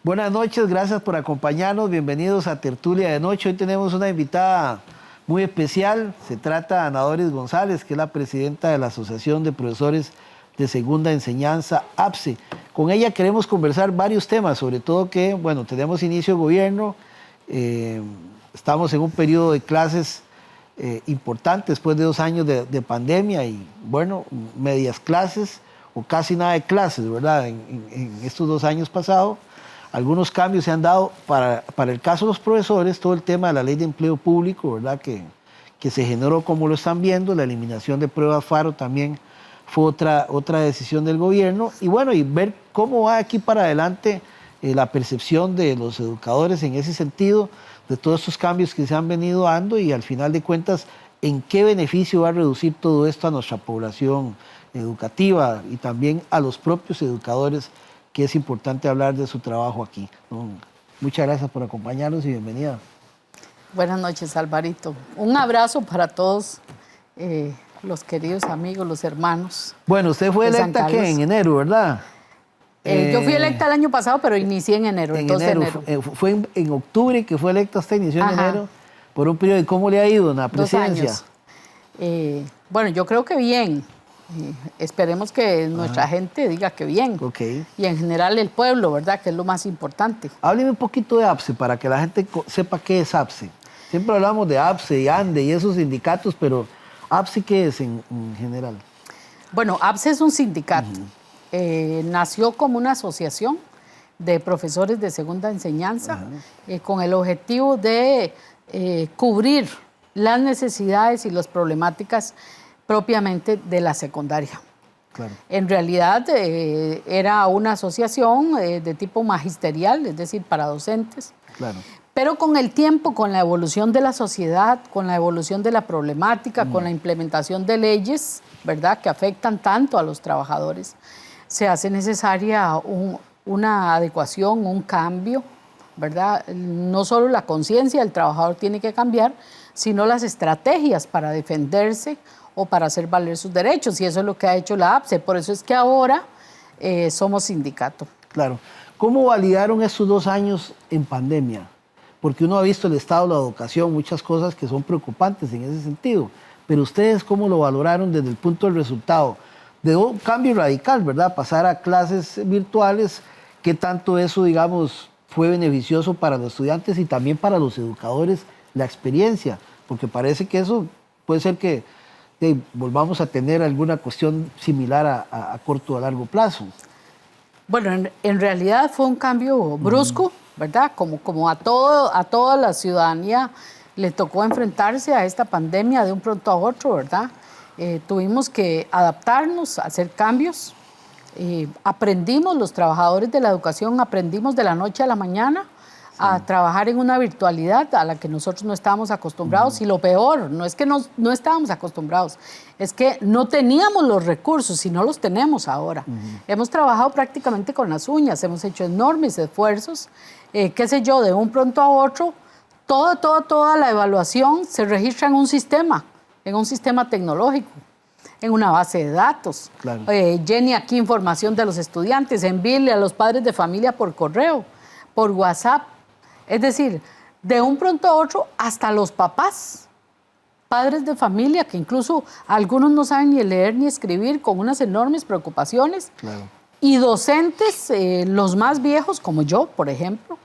Buenas noches, gracias por acompañarnos. Bienvenidos a Tertulia de Noche. Hoy tenemos una invitada muy especial. Se trata de Ana Doris González, que es la presidenta de la Asociación de Profesores de Segunda Enseñanza, APSE. Con ella queremos conversar varios temas, sobre todo que, bueno, tenemos inicio de gobierno, estamos en un periodo de clases importante después de 2 años de pandemia y, bueno, medias clases o casi nada de clases, ¿verdad? En estos 2 años pasados. Algunos cambios se han dado para el caso de los profesores, todo el tema de la ley de empleo público, ¿verdad? Que se generó como lo están viendo, la eliminación de pruebas FARO también fue otra decisión del gobierno. Y bueno, y ver cómo va aquí para adelante la percepción de los educadores en ese sentido, de todos estos cambios que se han venido dando y al final de cuentas, en qué beneficio va a reducir todo esto a nuestra población educativa y también a los propios educadores, que es importante hablar de su trabajo aquí. Muchas gracias por acompañarnos y bienvenida. Buenas noches, Alvarito. Un abrazo para todos los queridos amigos, los hermanos. Bueno, usted fue electa ¿qué? En enero, ¿verdad? Yo fui electa el año pasado, pero inicié en enero, el 2 de enero. Fue en octubre que fue electa, usted inició en enero, por un periodo. ¿Y cómo le ha ido en la presidencia? 2 años. Bueno, yo creo que bien. Esperemos que nuestra gente diga que bien. Okay. Y en general el pueblo, ¿verdad? Que es lo más importante. Hábleme un poquito de APSE para que la gente sepa qué es APSE. Siempre hablamos de APSE y ANDE y esos sindicatos, pero ¿APSE qué es en general? Bueno, APSE es un sindicato. Nació como una asociación de profesores de segunda enseñanza con el objetivo de cubrir las necesidades y las problemáticas propiamente de la secundaria. Claro. En realidad era una asociación de tipo magisterial, es decir, para docentes. Claro. Pero con el tiempo, con la evolución de la sociedad, con la evolución de la problemática, con la implementación de leyes, ¿verdad?, que afectan tanto a los trabajadores, se hace necesaria una adecuación, un cambio, ¿verdad? No solo la conciencia del trabajador tiene que cambiar, sino las estrategias para defenderse o para hacer valer sus derechos, y eso es lo que ha hecho la APSE. Por eso es que ahora somos sindicato. Claro. ¿Cómo validaron estos 2 años en pandemia? Porque uno ha visto el estado de la educación, muchas cosas que son preocupantes en ese sentido, pero ustedes ¿cómo lo valoraron desde el punto del resultado? De un cambio radical, ¿verdad? Pasar a clases virtuales, ¿qué tanto eso, digamos, fue beneficioso para los estudiantes y también para los educadores, la experiencia? Porque parece que eso puede ser que volvamos a tener alguna cuestión similar a corto o a largo plazo. Bueno, en realidad fue un cambio brusco, ¿verdad? Como a toda la ciudadanía le tocó enfrentarse a esta pandemia de un pronto a otro, ¿verdad? Tuvimos que adaptarnos, hacer cambios. Aprendimos, los trabajadores de la educación, aprendimos de la noche a la mañana a trabajar en una virtualidad a la que nosotros no estábamos acostumbrados. Y lo peor, no es que no estábamos acostumbrados, es que no teníamos los recursos y no los tenemos ahora. Hemos trabajado prácticamente con las uñas, hemos hecho enormes esfuerzos, qué sé yo, de un pronto a otro, toda la evaluación se registra en un sistema tecnológico, en una base de datos. Claro. Jenny, aquí información de los estudiantes, envíele a los padres de familia por correo, por WhatsApp. Es decir, de un pronto a otro, hasta los papás, padres de familia, que incluso algunos no saben ni leer ni escribir, con unas enormes preocupaciones. Claro. Y docentes, los más viejos, como yo, por ejemplo,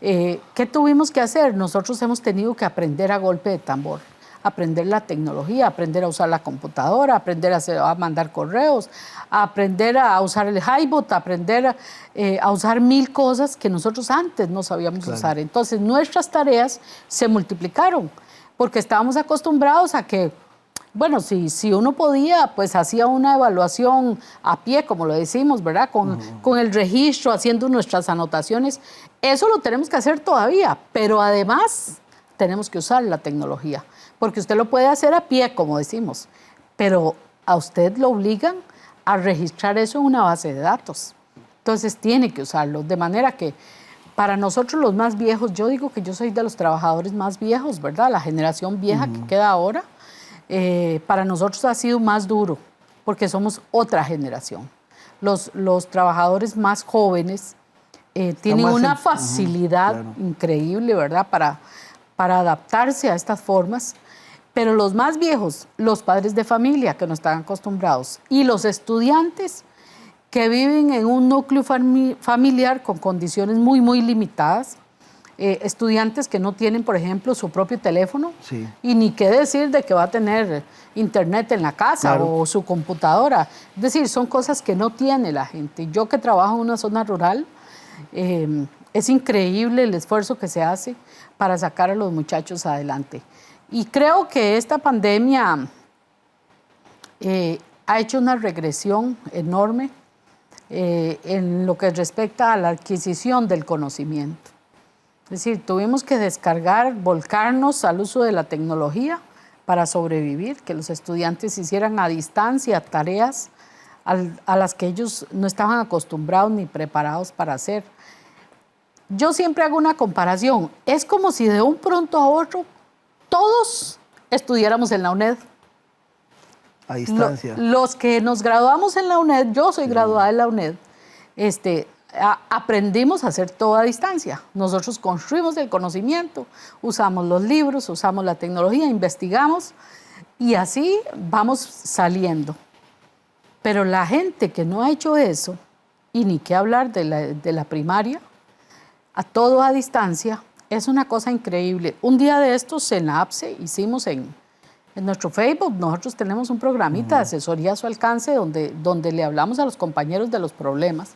¿qué tuvimos que hacer? Nosotros hemos tenido que aprender a golpe de tambor, aprender la tecnología, aprender a usar la computadora, aprender a mandar correos, aprender a usar el Highbot, aprender a usar 1000 cosas que nosotros antes no sabíamos usar. Entonces, nuestras tareas se multiplicaron, porque estábamos acostumbrados a que, bueno, si uno podía, pues hacía una evaluación a pie, como lo decimos, ¿verdad? Con el registro, haciendo nuestras anotaciones. Eso lo tenemos que hacer todavía, pero además tenemos que usar la tecnología, porque usted lo puede hacer a pie, como decimos, pero a usted lo obligan a registrar eso en una base de datos. Entonces tiene que usarlo, de manera que para nosotros los más viejos, yo digo que yo soy de los trabajadores más viejos, ¿verdad? La generación vieja que queda ahora, para nosotros ha sido más duro, porque somos otra generación. Los trabajadores más jóvenes tienen más una en- facilidad claro. increíble, ¿verdad? Para adaptarse a estas formas. Pero los más viejos, los padres de familia que no están acostumbrados y los estudiantes que viven en un núcleo familiar con condiciones muy, muy limitadas, estudiantes que no tienen, por ejemplo, su propio teléfono, Sí. y ni qué decir de que va a tener internet en la casa Claro. o su computadora. Es decir, son cosas que no tiene la gente. Yo que trabajo en una zona rural, es increíble el esfuerzo que se hace para sacar a los muchachos adelante. Y creo que esta pandemia ha hecho una regresión enorme en lo que respecta a la adquisición del conocimiento. Es decir, tuvimos que descargar, volcarnos al uso de la tecnología para sobrevivir, que los estudiantes hicieran a distancia tareas a las que ellos no estaban acostumbrados ni preparados para hacer. Yo siempre hago una comparación. Es como si de un pronto a otro todos estudiáramos en la UNED. A distancia. Los que nos graduamos en la UNED, yo soy graduada en la UNED, aprendimos a hacer todo a distancia. Nosotros construimos el conocimiento, usamos los libros, usamos la tecnología, investigamos y así vamos saliendo. Pero la gente que no ha hecho eso, y ni qué hablar de la primaria, a todo a distancia, es una cosa increíble. Un día de estos en la APSE hicimos en nuestro Facebook, nosotros tenemos un programita de asesoría a su alcance donde le hablamos a los compañeros de los problemas.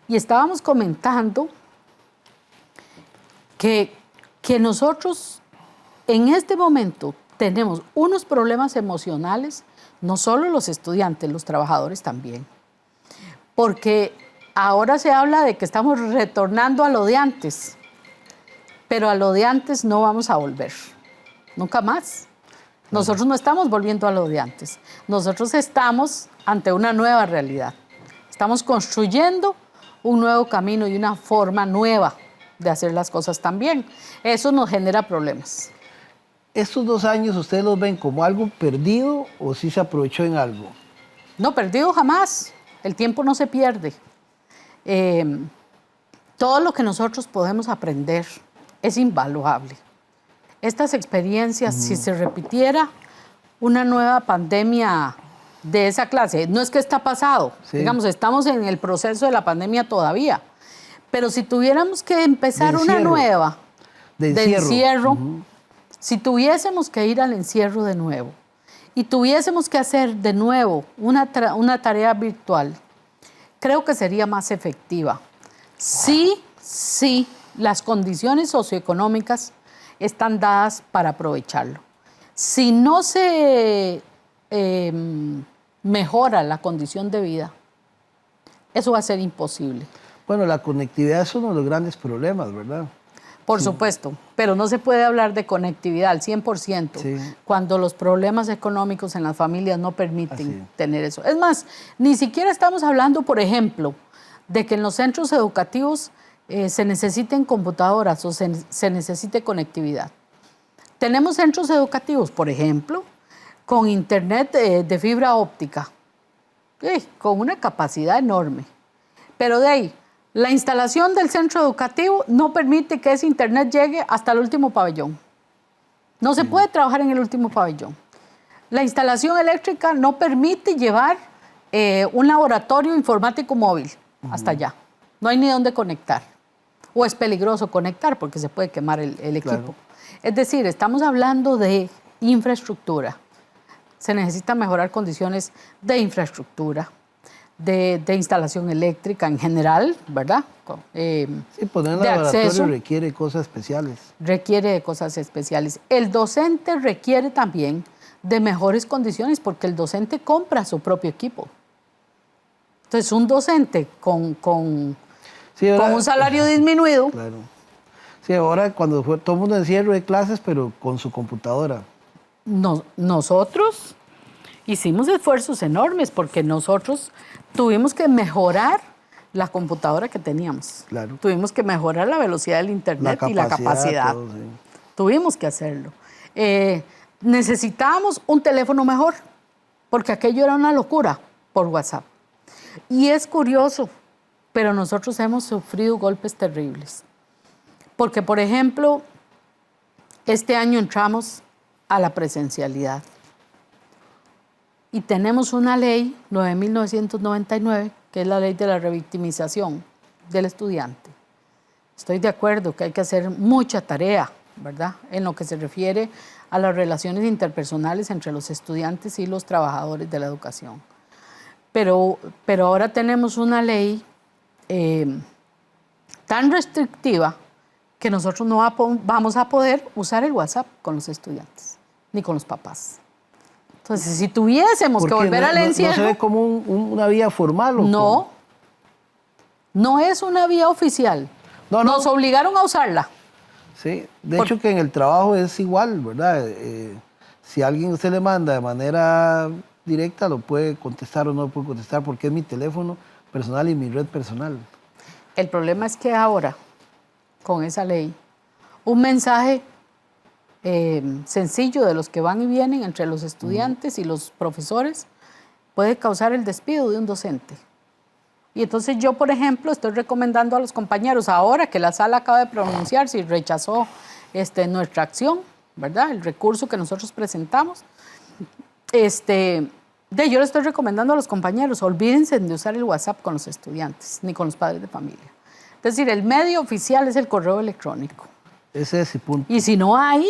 Y estábamos comentando que nosotros en este momento tenemos unos problemas emocionales, no solo los estudiantes, los trabajadores también. Porque ahora se habla de que estamos retornando a lo de antes, pero a lo de antes no vamos a volver, nunca más. Nosotros no estamos volviendo a lo de antes. Nosotros estamos ante una nueva realidad. Estamos construyendo un nuevo camino y una forma nueva de hacer las cosas también. Eso nos genera problemas. ¿Estos 2 años ustedes los ven como algo perdido o sí se aprovechó en algo? No, perdido jamás. El tiempo no se pierde. Todo lo que nosotros podemos aprender es invaluable. Estas experiencias, si se repitiera una nueva pandemia de esa clase, no es que está pasado, Sí. digamos, estamos en el proceso de la pandemia todavía, pero si tuviéramos que empezar una nueva De encierro, si tuviésemos que ir al encierro de nuevo y tuviésemos que hacer de nuevo una tarea virtual, creo que sería más efectiva. Sí, las condiciones socioeconómicas están dadas para aprovecharlo. Si no se mejora la condición de vida, eso va a ser imposible. Bueno, la conectividad es uno de los grandes problemas, ¿verdad? Por supuesto, pero no se puede hablar de conectividad al 100% cuando los problemas económicos en las familias no permiten tener eso. Es más, ni siquiera estamos hablando, por ejemplo, de que en los centros educativos se necesiten computadoras o se necesite conectividad. Tenemos centros educativos, por ejemplo, con internet de fibra óptica, con una capacidad enorme. Pero de ahí, la instalación del centro educativo no permite que ese internet llegue hasta el último pabellón. No se puede trabajar en el último pabellón. La instalación eléctrica no permite llevar un laboratorio informático móvil hasta allá. No hay ni dónde conectar. O es peligroso conectar porque se puede quemar el equipo. Claro. Es decir, estamos hablando de infraestructura. Se necesita mejorar condiciones de infraestructura, de instalación eléctrica en general, ¿verdad? Sí, poner el laboratorio requiere cosas especiales. Requiere de cosas especiales. El docente requiere también de mejores condiciones porque el docente compra su propio equipo. Entonces, un docente con un salario disminuido. Claro. Sí, ahora cuando fue todo el mundo encierro de clases, pero con su computadora. Nosotros hicimos esfuerzos enormes porque nosotros tuvimos que mejorar la computadora que teníamos. Claro. Tuvimos que mejorar la velocidad del internet y la capacidad. Todo, sí. Tuvimos que hacerlo. Necesitábamos un teléfono mejor porque aquello era una locura por WhatsApp. Y es curioso pero nosotros hemos sufrido golpes terribles. Porque, por ejemplo, este año entramos a la presencialidad y tenemos una ley, 9.999, que es la ley de la revictimización del estudiante. Estoy de acuerdo que hay que hacer mucha tarea, ¿verdad?, en lo que se refiere a las relaciones interpersonales entre los estudiantes y los trabajadores de la educación. Pero ahora tenemos una ley tan restrictiva que nosotros no vamos a poder usar el WhatsApp con los estudiantes, ni con los papás. Entonces, si tuviésemos que volver al encierro... ¿No se ve como una vía formal? No, no es una vía oficial. Nos obligaron a usarla. Sí, de hecho que en el trabajo es igual, ¿verdad? Si a alguien usted le manda de manera directa, lo puede contestar o no lo puede contestar porque es mi teléfono personal y mi red personal. El problema es que ahora, con esa ley, un mensaje sencillo de los que van y vienen entre los estudiantes y los profesores puede causar el despido de un docente. Y entonces yo, por ejemplo, estoy recomendando a los compañeros, ahora que la sala acaba de pronunciarse y rechazó nuestra acción, ¿verdad?, el recurso que nosotros presentamos, yo le estoy recomendando a los compañeros, olvídense de usar el WhatsApp con los estudiantes, ni con los padres de familia. Es decir, el medio oficial es el correo electrónico. Ese es el punto. Y si no hay,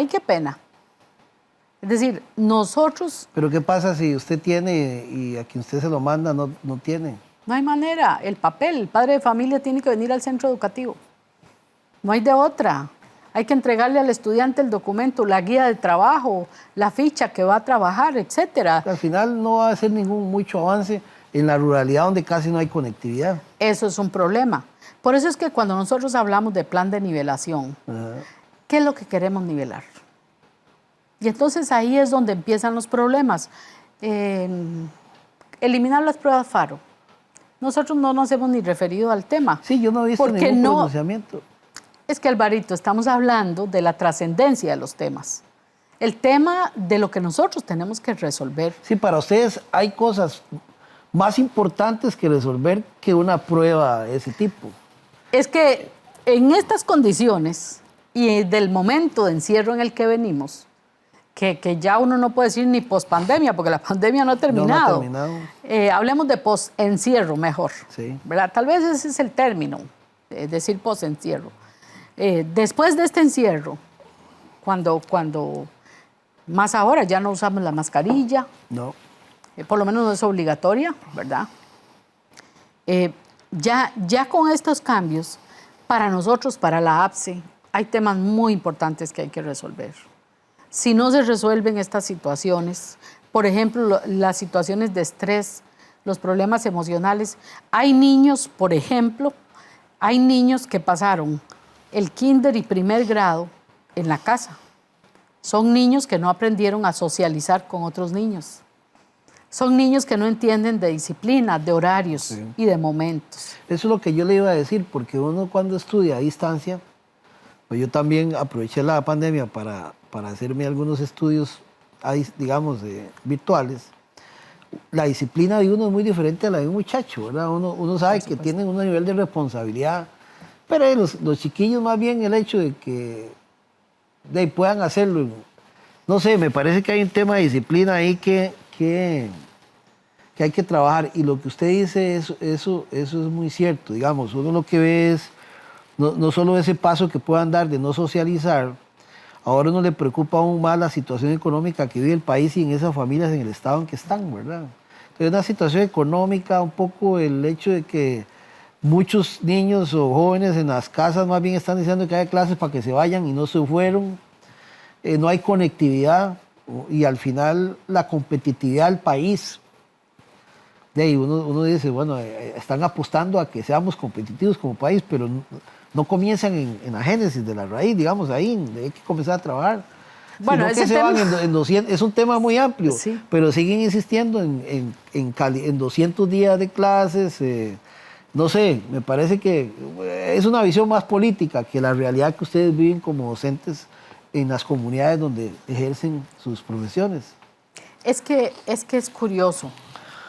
qué pena. Es decir, nosotros... Pero ¿qué pasa si usted tiene y a quien usted se lo manda no tiene? No hay manera. El papel, el padre de familia tiene que venir al centro educativo. No hay de otra. Hay que entregarle al estudiante el documento, la guía de trabajo, la ficha que va a trabajar, etcétera. Al final no va a ser mucho avance en la ruralidad donde casi no hay conectividad. Eso es un problema. Por eso es que cuando nosotros hablamos de plan de nivelación, ¿qué es lo que queremos nivelar? Y entonces ahí es donde empiezan los problemas. Eliminar las pruebas FARO. Nosotros no nos hemos ni referido al tema. Sí, yo no he visto ningún pronunciamiento. Es que, Alvarito, estamos hablando de la trascendencia de los temas. El tema de lo que nosotros tenemos que resolver. Sí, para ustedes hay cosas más importantes que resolver que una prueba de ese tipo. Es que en estas condiciones y del momento de encierro en el que venimos, que ya uno no puede decir ni pospandemia, porque la pandemia no ha terminado. No ha terminado. Hablemos de postencierro mejor. Sí. ¿Verdad? Tal vez ese es el término, decir postencierro. Después de este encierro, cuando más ahora ya no usamos la mascarilla, no. Por lo menos no es obligatoria, ¿verdad? Ya con estos cambios, para nosotros, para la APSE, hay temas muy importantes que hay que resolver. Si no se resuelven estas situaciones, por ejemplo, las situaciones de estrés, los problemas emocionales, hay niños, por ejemplo, hay niños que pasaron el kinder y primer grado en la casa. Son niños que no aprendieron a socializar con otros niños. Son niños que no entienden de disciplina, de horarios y de momentos. Eso es lo que yo le iba a decir, porque uno cuando estudia a distancia, pues yo también aproveché la pandemia para hacerme algunos estudios, digamos, virtuales. La disciplina de uno es muy diferente a la de un muchacho, ¿verdad? Uno sabe que tienen un nivel de responsabilidad, pero los chiquillos más bien el hecho de que puedan hacerlo, no sé, me parece que hay un tema de disciplina ahí que hay que trabajar, y lo que usted dice, eso es muy cierto. Digamos, uno lo que ve es no solo ese paso que puedan dar de no socializar, ahora uno le preocupa aún más la situación económica que vive el país y en esas familias en el estado en que están, ¿verdad? Entonces, una situación económica, un poco el hecho de que muchos niños o jóvenes en las casas más bien están diciendo que hay clases para que se vayan y no se fueron, no hay conectividad, y al final la competitividad del país. Y uno dice, bueno, están apostando a que seamos competitivos como país, pero no comienzan en la génesis de la raíz, digamos, ahí hay que comenzar a trabajar. Bueno, ese tema es un tema muy amplio, sí, pero siguen insistiendo en 200 días de clases. No sé, me parece que es una visión más política que la realidad que ustedes viven como docentes en las comunidades donde ejercen sus profesiones. Es que es curioso,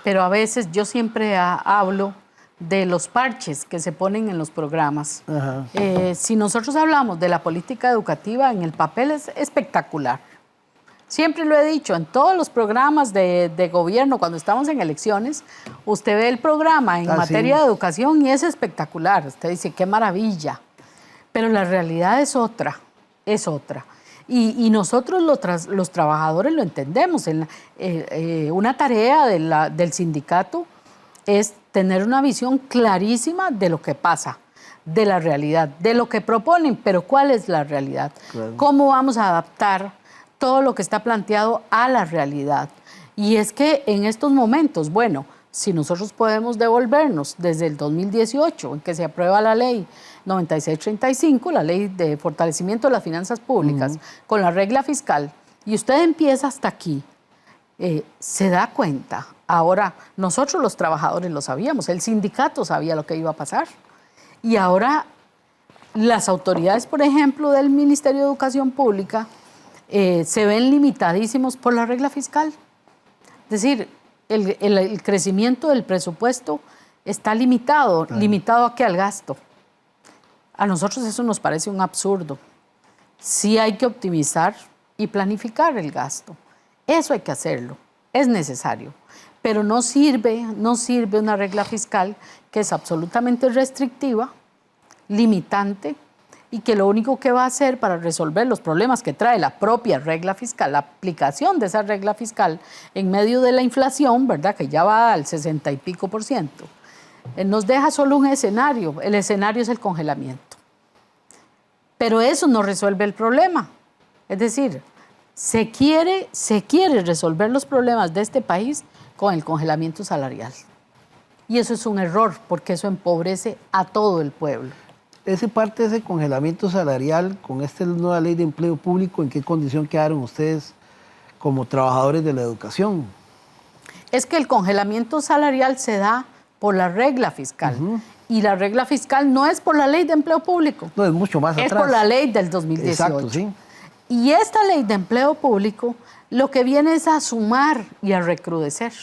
pero a veces yo siempre hablo de los parches que se ponen en los programas. Ajá. Si nosotros hablamos de la política educativa, en el papel es espectacular. Siempre lo he dicho, en todos los programas de gobierno, cuando estamos en elecciones, usted ve el programa en materia de educación y es espectacular. Usted dice, qué maravilla. Pero la realidad es otra, es otra. Y nosotros los trabajadores lo entendemos. Una tarea del sindicato es tener una visión clarísima de lo que pasa, de la realidad, de lo que proponen, pero ¿cuál es la realidad? Claro. ¿Cómo vamos a adaptar todo lo que está planteado a la realidad? Y es que en estos momentos, bueno, si nosotros podemos devolvernos desde el 2018, en que se aprueba la ley 9635, la ley de fortalecimiento de las finanzas públicas, con la regla fiscal, y usted empieza hasta aquí, se da cuenta. Ahora, nosotros los trabajadores lo sabíamos, el sindicato sabía lo que iba a pasar. Y ahora las autoridades, por ejemplo, del Ministerio de Educación Pública, se ven limitadísimos por la regla fiscal. Es decir, el crecimiento del presupuesto está limitado. Claro. ¿Limitado a qué? Al gasto. A nosotros eso nos parece un absurdo. Sí hay que optimizar y planificar el gasto. Eso hay que hacerlo, es necesario. Pero no sirve una regla fiscal que es absolutamente restrictiva, limitante, y que lo único que va a hacer para resolver los problemas que trae la propia regla fiscal, la aplicación de esa regla fiscal en medio de la inflación, ¿verdad?, que ya va al 60 y pico %, nos deja solo un escenario. El escenario es el congelamiento. Pero eso no resuelve el problema. Es decir, se quiere resolver los problemas de este país con el congelamiento salarial. Y eso es un error, porque eso empobrece a todo el pueblo. Ese parte de ese congelamiento salarial, con esta nueva ley de empleo público, ¿en qué condición quedaron ustedes como trabajadores de la educación? Es que el congelamiento salarial se da por la regla fiscal. Y la regla fiscal no es por la ley de empleo público. No, es mucho más atrás. Es por la ley del 2018. Exacto, sí. Y esta ley de empleo público lo que viene es a sumar y a recrudecer.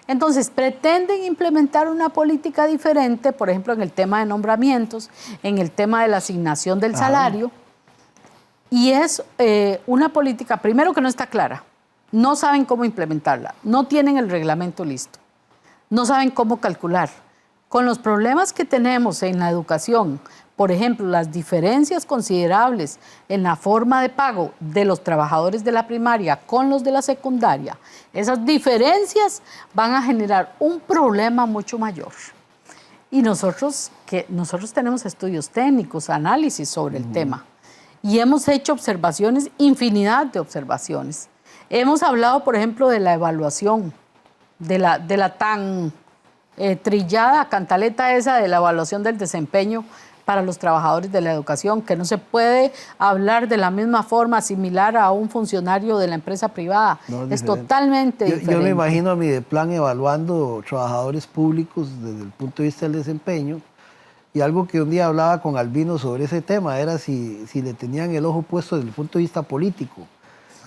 Entonces, pretenden implementar una política diferente, por ejemplo, en el tema de nombramientos, en el tema de la asignación del salario, y es una política, primero, que no está clara, no saben cómo implementarla, no tienen el reglamento listo, no saben cómo calcular. Con los problemas que tenemos en la educación, por ejemplo, las diferencias considerables en la forma de pago de los trabajadores de la primaria con los de la secundaria, esas diferencias van a generar un problema mucho mayor. Y nosotros tenemos estudios técnicos, análisis sobre el tema, y hemos hecho observaciones, infinidad de observaciones. Hemos hablado, por ejemplo, de la evaluación, de la tan trillada cantaleta esa de la evaluación del desempeño para los trabajadores de la educación, que no se puede hablar de la misma forma similar a un funcionario de la empresa privada. No, es totalmente diferente. Yo me imagino a Mideplan evaluando trabajadores públicos desde el punto de vista del desempeño, y algo que un día hablaba con Albino sobre ese tema era si le tenían el ojo puesto desde el punto de vista político,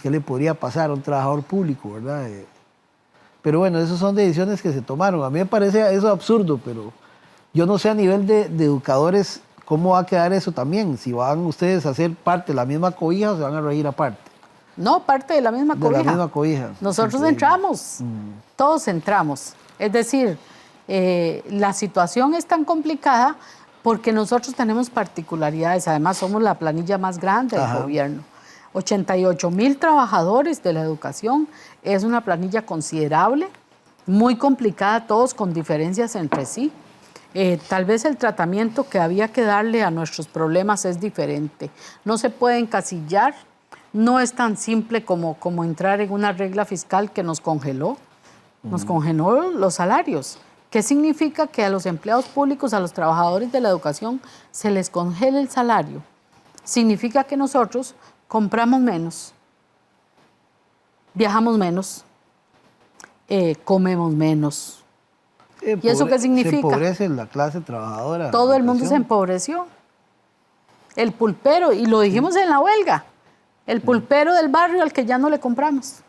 qué le podría pasar a un trabajador público, ¿verdad? Pero bueno, esas son decisiones que se tomaron. A mí me parece eso absurdo, pero yo no sé a nivel de educadores cómo va a quedar eso también. Si van ustedes a hacer parte de la misma cobija o se van a regir aparte. No, parte de la misma cobija. De la misma cobija. Nosotros entramos, todos entramos. Es decir, la situación es tan complicada porque nosotros tenemos particularidades. Además, somos la planilla más grande del gobierno. 88,000 trabajadores de la educación, es una planilla considerable, muy complicada, todos con diferencias entre sí. Tal vez el tratamiento que había que darle a nuestros problemas es diferente. No se puede encasillar, no es tan simple como entrar en una regla fiscal que nos congeló los salarios. ¿Qué significa que a los empleados públicos, a los trabajadores de la educación, se les congele el salario? Significa que nosotros compramos menos, viajamos menos, comemos menos. ¿Y eso qué significa? Se empobrece la clase trabajadora. Todo el mundo se empobreció. El pulpero, y lo dijimos en la huelga, el pulpero del barrio al que ya no le compramos.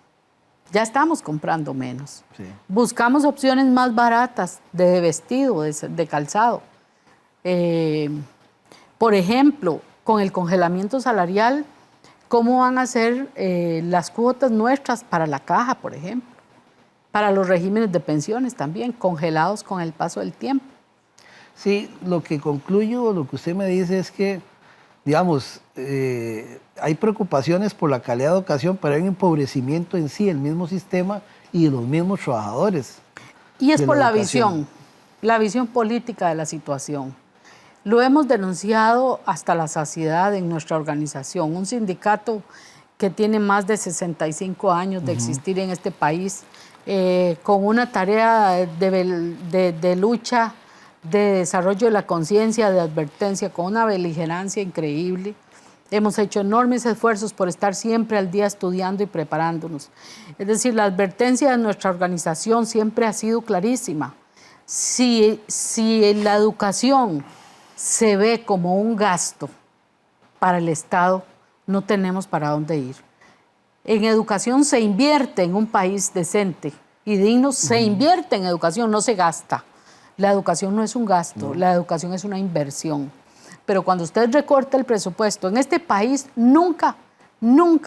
Ya estamos comprando menos. Sí. Buscamos opciones más baratas de vestido, de calzado. Por ejemplo, con el congelamiento salarial, ¿cómo van a ser las cuotas nuestras para la caja, por ejemplo? Para los regímenes de pensiones también, congelados con el paso del tiempo. Sí, lo que concluyo, lo que usted me dice es que, digamos, hay preocupaciones por la calidad de educación, pero hay un empobrecimiento en sí, el mismo sistema y de los mismos trabajadores. Y es de por la educación. visión política de la situación. Lo hemos denunciado hasta la saciedad en nuestra organización, un sindicato que tiene más de 65 años de existir en este país, con una tarea de lucha, de desarrollo de la conciencia, de advertencia, con una beligerancia increíble. Hemos hecho enormes esfuerzos por estar siempre al día estudiando y preparándonos. Es decir, la advertencia de nuestra organización siempre ha sido clarísima. Si la educación se ve como un gasto para el Estado, no tenemos para dónde ir. En educación se invierte en un país decente y digno, se invierte en educación, no se gasta. La educación no es un gasto, la educación es una inversión. Pero cuando usted recorta el presupuesto, en este país nunca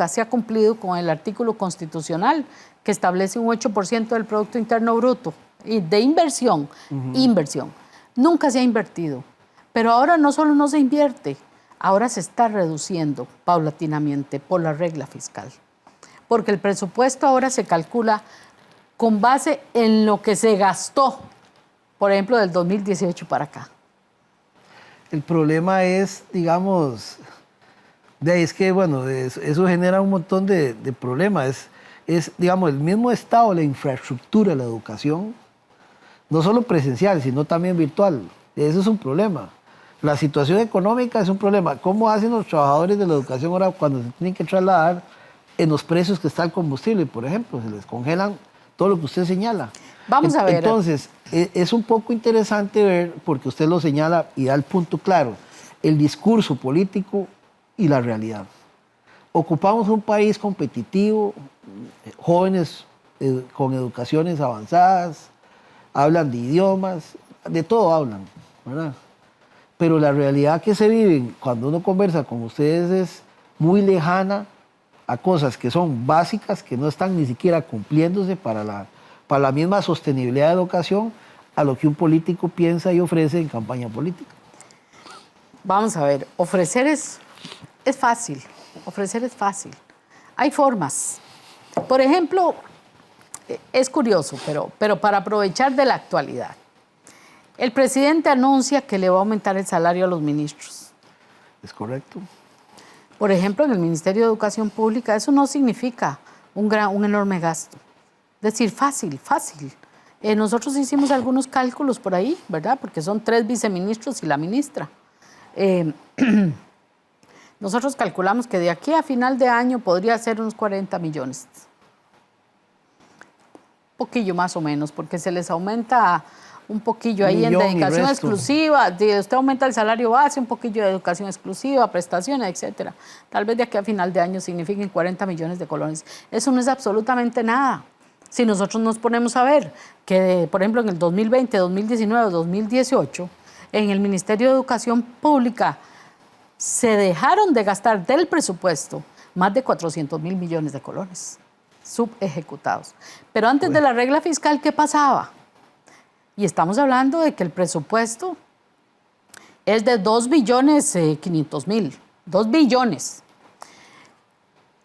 se ha cumplido con el artículo constitucional que establece un 8% del Producto Interno Bruto y de inversión. Nunca se ha invertido. Pero ahora no solo no se invierte, ahora se está reduciendo paulatinamente por la regla fiscal. Porque el presupuesto ahora se calcula con base en lo que se gastó, por ejemplo, del 2018 para acá. El problema es, digamos, es que, bueno, eso genera un montón de problemas. Es, digamos, el mismo estado, la infraestructura, la educación, no solo presencial, sino también virtual. Eso es un problema. La situación económica es un problema. ¿Cómo hacen los trabajadores de la educación ahora cuando se tienen que trasladar en los precios que está el combustible, por ejemplo? Se les congelan todo lo que usted señala. Vamos a ver. Entonces, es un poco interesante ver, porque usted lo señala y da el punto claro, el discurso político y la realidad. Ocupamos un país competitivo, jóvenes con educaciones avanzadas, hablan de idiomas, de todo hablan, ¿verdad? Pero la realidad que se vive cuando uno conversa con ustedes es muy lejana a cosas que son básicas, que no están ni siquiera cumpliéndose para la misma sostenibilidad de la educación, a lo que un político piensa y ofrece en campaña política. Vamos a ver, ofrecer es fácil, ofrecer es fácil. Hay formas. Por ejemplo, es curioso, pero para aprovechar de la actualidad. El presidente anuncia que le va a aumentar el salario a los ministros. ¿Es correcto? Por ejemplo, en el Ministerio de Educación Pública, eso no significa un enorme gasto. Es decir, fácil. Nosotros hicimos algunos cálculos por ahí, ¿verdad? Porque son 3 viceministros y la ministra. Nosotros calculamos que de aquí a final de año podría ser unos 40 millones. Un poquillo más o menos, porque se les aumenta un poquillo ahí en dedicación exclusiva. Usted aumenta el salario base, un poquillo de educación exclusiva, prestaciones, etcétera. Tal vez de aquí a final de año signifiquen 40 millones de colones. Eso no es absolutamente nada. Si nosotros nos ponemos a ver que, por ejemplo, en el 2020, 2019, 2018, en el Ministerio de Educación Pública se dejaron de gastar del presupuesto más de 400 mil millones de colones subejecutados. Pero antes de la regla fiscal, ¿qué pasaba? Y estamos hablando de que el presupuesto es de 2.500.000.000, 2 billones.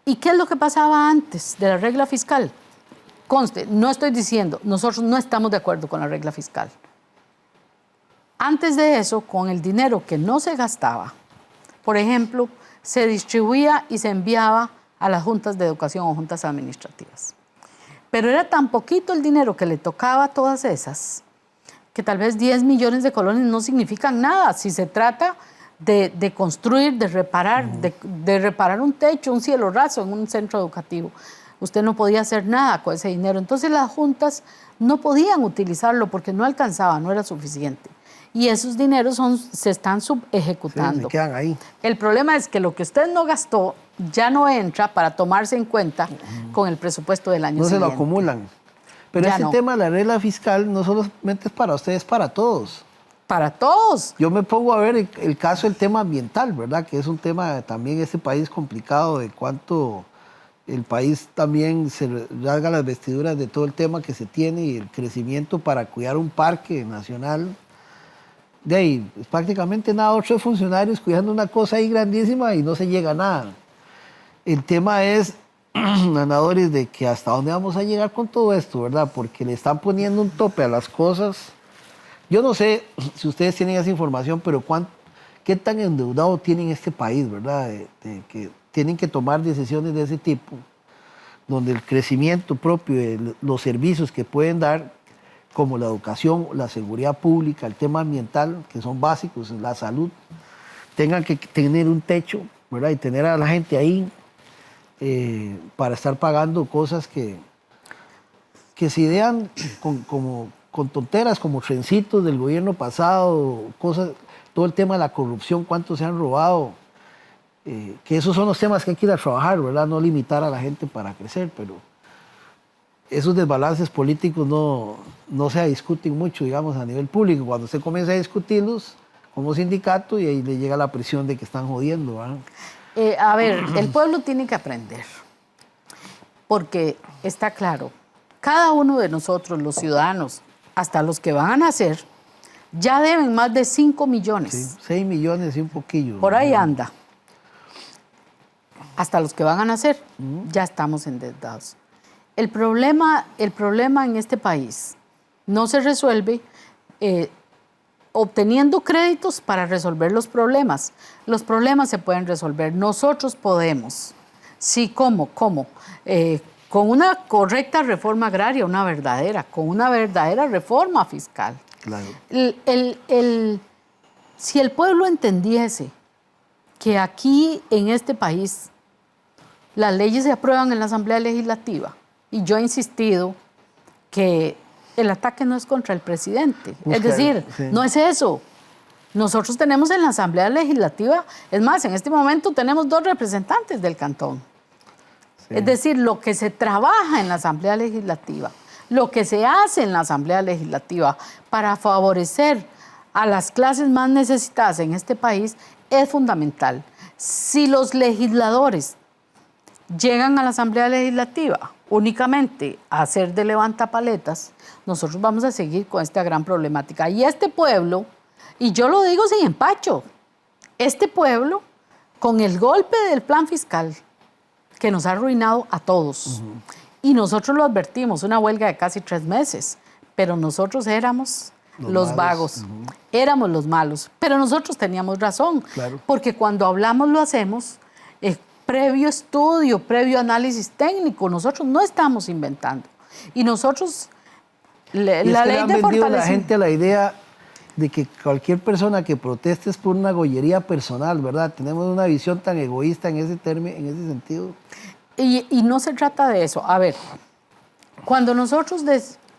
¿Y qué es lo que pasaba antes de la regla fiscal? Conste, no estoy diciendo, nosotros no estamos de acuerdo con la regla fiscal. Antes de eso, con el dinero que no se gastaba, por ejemplo, se distribuía y se enviaba a las juntas de educación o juntas administrativas. Pero era tan poquito el dinero que le tocaba a todas esas, que tal vez 10 millones de colones no significan nada si se trata de construir, de reparar, de reparar un techo, un cielo raso en un centro educativo. Usted no podía hacer nada con ese dinero. Entonces las juntas no podían utilizarlo porque no alcanzaba, no era suficiente. Y esos dineros se están subejecutando. Sí, se quedan ahí. El problema es que lo que usted no gastó, ya no entra para tomarse en cuenta con el presupuesto del año No se siguiente. lo acumulan. Pero Ya este no. tema de la regla fiscal no solamente es para ustedes, es para todos. Para todos. Yo me pongo a ver el caso del tema ambiental, ¿verdad? Que es un tema también este país complicado, de cuánto el país también se rasga las vestiduras de todo el tema que se tiene y el crecimiento para cuidar un parque nacional. De ahí, es prácticamente nada, otros funcionarios cuidando una cosa ahí grandísima y no se llega a nada. El tema es, ganadores, de que hasta dónde vamos a llegar con todo esto, ¿verdad? Porque le están poniendo un tope a las cosas. Yo no sé si ustedes tienen esa información, pero ¿qué tan endeudado tienen este país, verdad? De que tienen que tomar decisiones de ese tipo, donde el crecimiento propio de los servicios que pueden dar, como la educación, la seguridad pública, el tema ambiental, que son básicos, la salud, tengan que tener un techo, ¿verdad? Y tener a la gente ahí para estar pagando cosas que se idean con tonteras, como trencitos del gobierno pasado, cosas, todo el tema de la corrupción, cuánto se han robado, que esos son los temas que hay que ir a trabajar, ¿verdad? No limitar a la gente para crecer, pero esos desbalances políticos no se discuten mucho, digamos, a nivel público. Cuando se comienza a discutirlos como sindicato, y ahí le llega la presión de que están jodiendo, ¿verdad? A ver, el pueblo tiene que aprender, porque está claro, cada uno de nosotros, los ciudadanos, hasta los que van a nacer, ya deben más de 5 millones. Sí, 6 millones y un poquillo. Por ahí anda. Hasta los que van a nacer, ya estamos endeudados. El problema en este país no se resuelve obteniendo créditos para resolver los problemas. Los problemas se pueden resolver. Nosotros podemos. Sí, ¿cómo? ¿Cómo? Con una correcta reforma agraria, con una verdadera reforma fiscal. Claro. Si el pueblo entendiese que aquí en este país las leyes se aprueban en la Asamblea Legislativa, y yo he insistido que el ataque no es contra el presidente, es decir, sí. no es eso. Nosotros tenemos en la Asamblea Legislativa, es más, en este momento tenemos 2 representantes del cantón. Sí. Es decir, lo que se trabaja en la Asamblea Legislativa, lo que se hace en la Asamblea Legislativa para favorecer a las clases más necesitadas en este país es fundamental. Si los legisladores llegan a la Asamblea Legislativa únicamente a hacer de levantapaletas, nosotros vamos a seguir con esta gran problemática. Y este pueblo, y yo lo digo sin empacho, este pueblo, con el golpe del plan fiscal, que nos ha arruinado a todos, y nosotros lo advertimos, una huelga de casi 3 meses, pero nosotros éramos los vagos, éramos los malos, pero nosotros teníamos razón, claro. Porque cuando hablamos lo hacemos previo estudio, previo análisis técnico, nosotros no estamos inventando. Y nosotros, la ley de fortalecimiento... la gente la idea de que cualquier persona que proteste es por una gollería personal, ¿verdad? Tenemos una visión tan egoísta en ese sentido. Y no se trata de eso. A ver, cuando nosotros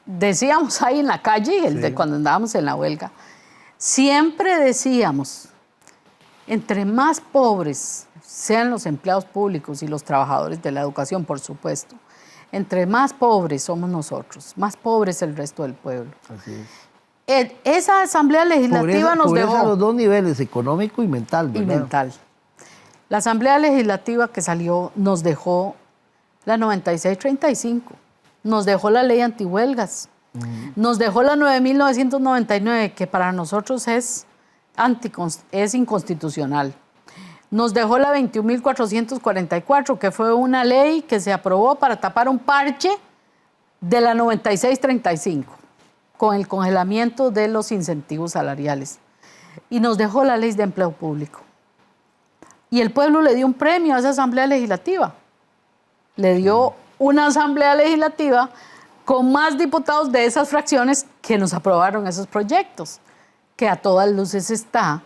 decíamos ahí en la calle, cuando andábamos en la huelga, siempre decíamos, entre más pobres sean los empleados públicos y los trabajadores de la educación, por supuesto, entre más pobres somos nosotros, más pobre es el resto del pueblo. Así es. Esa Asamblea Legislativa nos dejó... a los 2 niveles, económico y mental, ¿verdad? Y mental. La Asamblea Legislativa que salió nos dejó la 9635, nos dejó la ley antihuelgas, nos dejó la 9.999, que para nosotros es inconstitucional. Nos dejó la 21.444, que fue una ley que se aprobó para tapar un parche de la 9635, con el congelamiento de los incentivos salariales. Y nos dejó la ley de empleo público. Y el pueblo le dio un premio a esa Asamblea Legislativa. Le dio una Asamblea Legislativa con más diputados de esas fracciones que nos aprobaron esos proyectos, que a todas luces está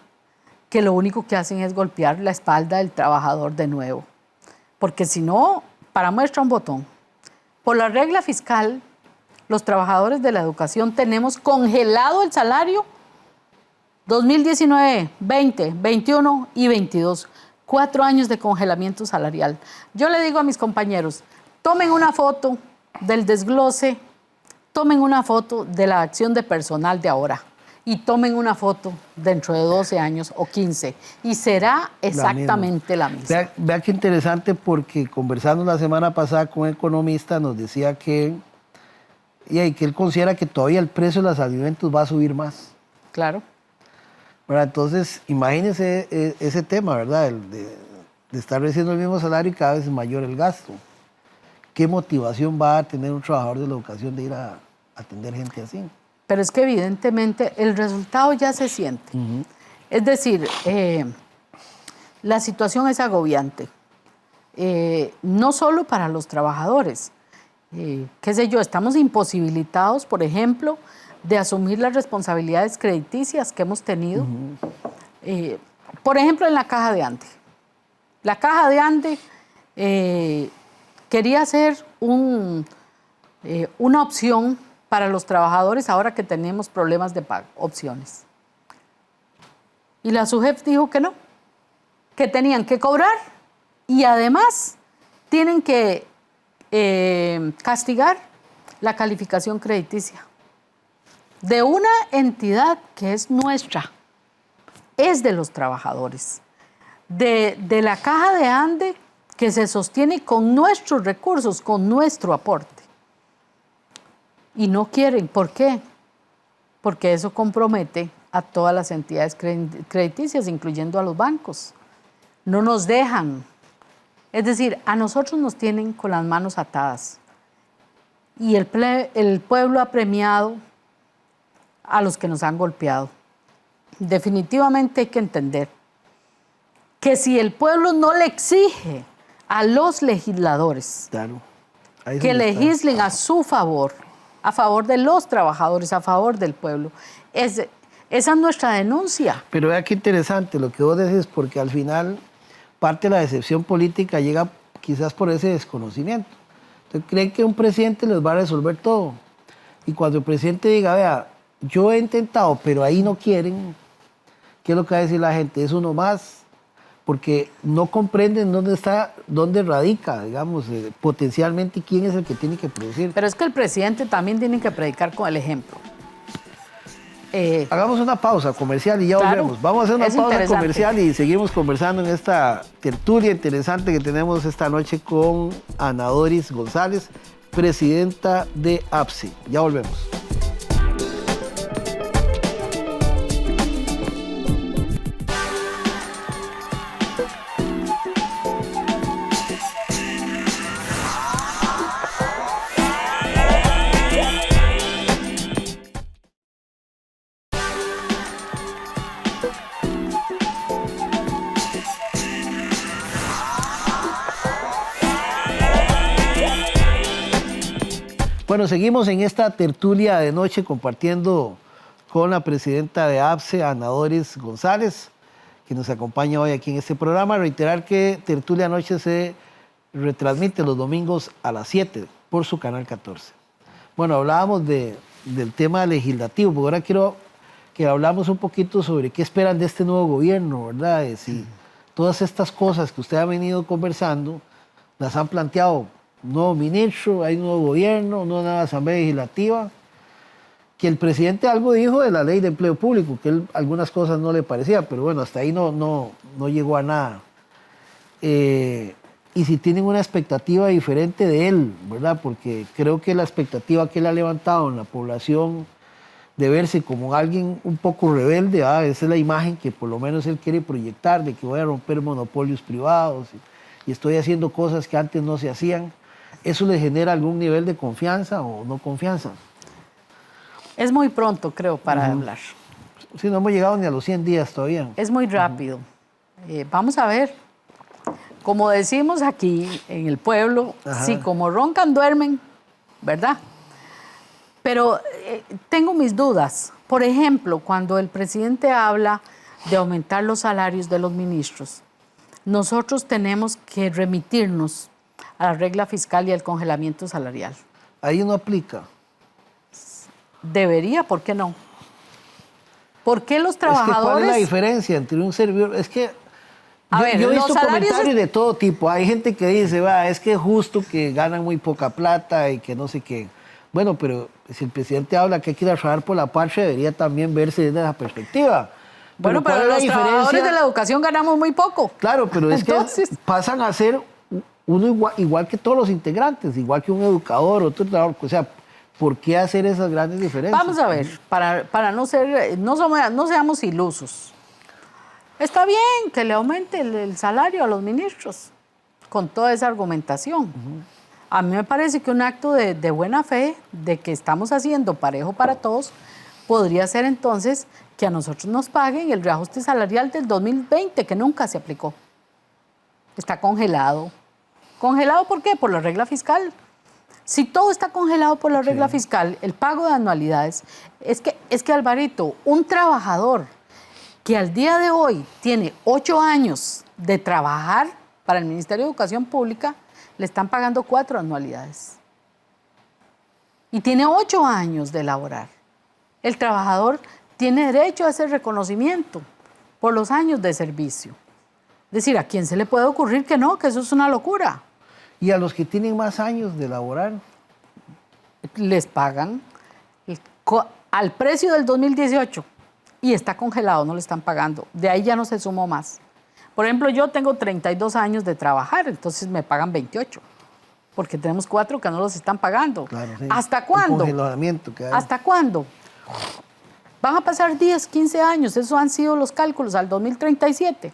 que lo único que hacen es golpear la espalda del trabajador de nuevo. Porque si no, para muestra un botón. Por la regla fiscal, los trabajadores de la educación tenemos congelado el salario 2019, 20, 21 y 22. 4 años de congelamiento salarial. Yo le digo a mis compañeros, tomen una foto del desglose, tomen una foto de la acción de personal de ahora y tomen una foto dentro de 12 años o 15 y será exactamente la misma. Vea qué interesante, porque conversando la semana pasada con un economista nos decía que él considera que todavía el precio de los alimentos va a subir más. Claro. ¿Verdad? Entonces, imagínense ese tema, ¿verdad? De estar recibiendo el mismo salario y cada vez es mayor el gasto. ¿Qué motivación va a tener un trabajador de la educación de ir a atender gente así? Pero es que evidentemente el resultado ya se siente. Es decir, la situación es agobiante. No solo para los trabajadores. Qué sé yo, estamos imposibilitados, por ejemplo, de asumir las responsabilidades crediticias que hemos tenido. Por ejemplo, en la Caja de Ande. La Caja de Ande quería hacer una opción para los trabajadores ahora que tenemos problemas de pago, opciones. Y la SUGEF dijo que no, que tenían que cobrar y además tienen que castigar la calificación crediticia de una entidad que es nuestra, es de los trabajadores, de la Caja de Ande, que se sostiene con nuestros recursos, con nuestro aporte. Y no quieren. ¿Por qué? Porque eso compromete a todas las entidades crediticias, incluyendo a los bancos. No nos dejan. Es decir, a nosotros nos tienen con las manos atadas. Y el pueblo ha premiado a los que nos han golpeado. Definitivamente hay que entender que si el pueblo no le exige a los legisladores que legislen a su favor, a favor de los trabajadores, a favor del pueblo, esa es nuestra denuncia. Pero vea qué interesante lo que vos decís, porque al final parte de la decepción política llega quizás por ese desconocimiento. Entonces, creen que un presidente les va a resolver todo. Y cuando el presidente diga, vea, yo he intentado, pero ahí no quieren, ¿qué es lo que va a decir la gente? Es uno más, porque no comprenden dónde radica, digamos, potencialmente quién es el que tiene que producir. Pero es que el presidente también tiene que predicar con el ejemplo. Hagamos una pausa comercial y ya volvemos. Vamos a hacer una pausa comercial y seguimos conversando en esta tertulia interesante que tenemos esta noche con Ana Doris González, presidenta de APSE. Ya volvemos. Bueno, seguimos en esta tertulia de noche compartiendo con la presidenta de APSE, Ana Doris González, que nos acompaña hoy aquí en este programa. Reiterar que Tertulia Noche se retransmite los domingos a las 7 por su canal 14. Bueno, hablábamos del tema legislativo, porque ahora quiero que hablamos un poquito sobre qué esperan de este nuevo gobierno, ¿verdad? Si todas estas cosas que usted ha venido conversando las han planteado. Un nuevo ministro, hay un nuevo gobierno, una nueva asamblea legislativa, que el presidente algo dijo de la ley de empleo público, que él algunas cosas no le parecía, pero bueno, hasta ahí no llegó a nada. Y si tienen una expectativa diferente de él, ¿verdad? Porque creo que la expectativa que él ha levantado en la población de verse como alguien un poco rebelde, esa es la imagen que por lo menos él quiere proyectar, de que voy a romper monopolios privados y estoy haciendo cosas que antes no se hacían. ¿Eso le genera algún nivel de confianza o no confianza? Es muy pronto, creo, para hablar. Sí, no hemos llegado ni a los 100 días todavía. Es muy rápido. Vamos a ver. Como decimos aquí en el pueblo, si como roncan, duermen, ¿verdad? Pero tengo mis dudas. Por ejemplo, cuando el presidente habla de aumentar los salarios de los ministros, nosotros tenemos que remitirnos a la regla fiscal y al congelamiento salarial. Ahí no aplica. Debería, ¿por qué no? ¿Por qué los trabajadores? Es que ¿cuál es la diferencia entre un servidor? Es que A ver, yo he los visto salarios comentarios de todo tipo. Hay gente que dice, va, es que es justo que ganan muy poca plata y que no sé qué. Bueno, pero si el presidente habla que hay que ir a trabajar por la patria, debería también verse desde esa perspectiva. Bueno, ¿cuál pero es la los trabajadores diferencia? de la educación ganamos muy poco. Claro, pero es que Entonces, pasan a ser uno igual que todos los integrantes, igual que un educador, otro trabajador. O sea, ¿por qué hacer esas grandes diferencias? vamos a ver, para no ser, no seamos ilusos. Está bien que le aumente el salario a los ministros, con toda esa argumentación. A mí me parece que un acto de buena fe, de que estamos haciendo parejo para todos, podría ser entonces que a nosotros nos paguen el reajuste salarial del 2020, que nunca se aplicó. Está congelado. ¿Congelado por qué? Por la regla fiscal. Si todo está congelado por la regla fiscal, el pago de anualidades, es que Alvarito, un trabajador que al día de hoy tiene 8 años de trabajar para el Ministerio de Educación Pública, le están pagando 4 anualidades. Y tiene 8 años de laborar. El trabajador tiene derecho a ese reconocimiento por los años de servicio. Es decir, ¿a quién se le puede ocurrir que no? Que eso es una locura. Y a los que tienen más años de laborar. Les pagan al precio del 2018 y está congelado, no le están pagando. De ahí ya no se sumó más. Por ejemplo, yo tengo 32 años de trabajar, entonces me pagan 28, porque tenemos 4 que no los están pagando. Claro, sí. ¿Hasta cuándo? El congelamiento que hay. ¿Hasta cuándo? Van a pasar 10, 15 años, esos han sido los cálculos, al 2037.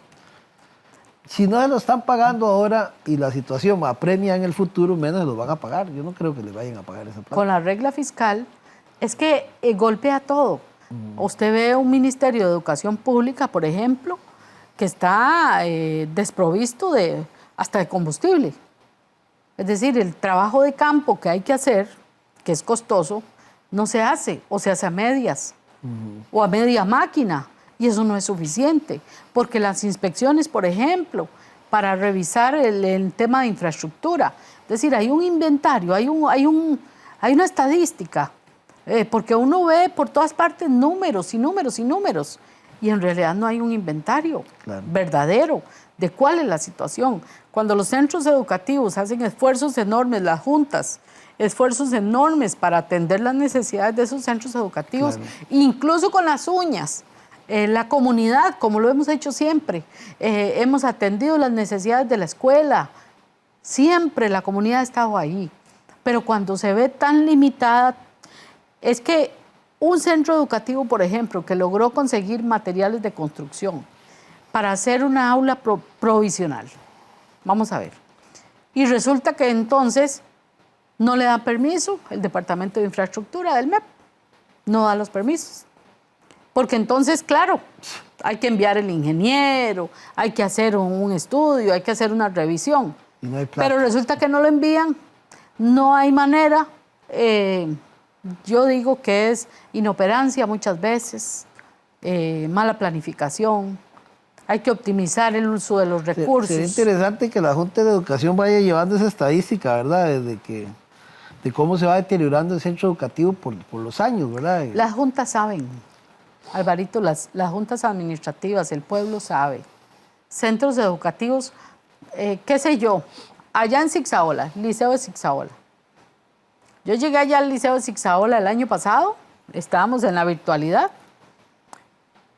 Si no se lo están pagando ahora y la situación apremia en el futuro, menos se los van a pagar. Yo no creo que les vayan a pagar esa plata. Con la regla fiscal, es que golpea todo. Usted ve un Ministerio de Educación Pública, por ejemplo, que está desprovisto hasta de combustible. Es decir, el trabajo de campo que hay que hacer, que es costoso, no se hace, o se hace a medias, o a media máquina. Y eso no es suficiente, porque las inspecciones, por ejemplo, para revisar el tema de infraestructura, es decir, hay un inventario, hay una estadística, porque uno ve por todas partes números y números y números, y en realidad no hay un inventario verdadero de cuál es la situación. Cuando los centros educativos hacen esfuerzos enormes, las juntas, esfuerzos enormes para atender las necesidades de esos centros educativos, incluso con las uñas. La comunidad, como lo hemos hecho siempre, hemos atendido las necesidades de la escuela. Siempre la comunidad ha estado ahí. Pero cuando se ve tan limitada, es que un centro educativo, por ejemplo, que logró conseguir materiales de construcción para hacer una aula provisional, vamos a ver, y resulta que entonces no le da permiso el Departamento de Infraestructura del MEP, no da los permisos. Porque entonces, claro, hay que enviar el ingeniero, hay que hacer un estudio, hay que hacer una revisión. Y no hay plata. Pero resulta que no lo envían, no hay manera. Yo digo que es inoperancia muchas veces, mala planificación. Hay que optimizar el uso de los recursos. Sería interesante que la Junta de Educación vaya llevando esa estadística, ¿verdad? De cómo se va deteriorando el centro educativo por los años, ¿verdad? Las juntas saben. Alvarito, las juntas administrativas, el pueblo sabe. Centros educativos, qué sé yo, allá en Zixaola, Liceo de Zixaola. Yo llegué allá al Liceo de Zixaola el año pasado, estábamos en la virtualidad,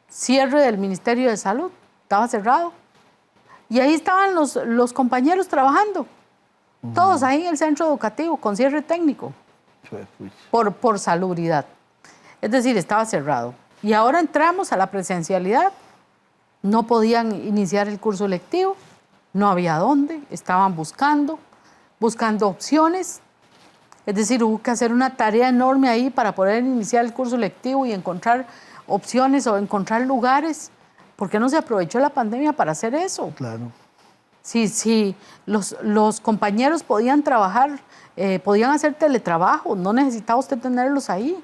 cierre del Ministerio de Salud, estaba cerrado. Y ahí estaban los compañeros trabajando, todos ahí en el centro educativo, con cierre técnico, por salubridad. Es decir, estaba cerrado. Y ahora entramos a la presencialidad. No podían iniciar el curso lectivo, no había dónde, estaban buscando opciones. Es decir, hubo que hacer una tarea enorme ahí para poder iniciar el curso lectivo y encontrar opciones o encontrar lugares. ¿Por qué no se aprovechó la pandemia para hacer eso? Claro. Si los compañeros podían trabajar, podían hacer teletrabajo, no necesitaba usted tenerlos ahí.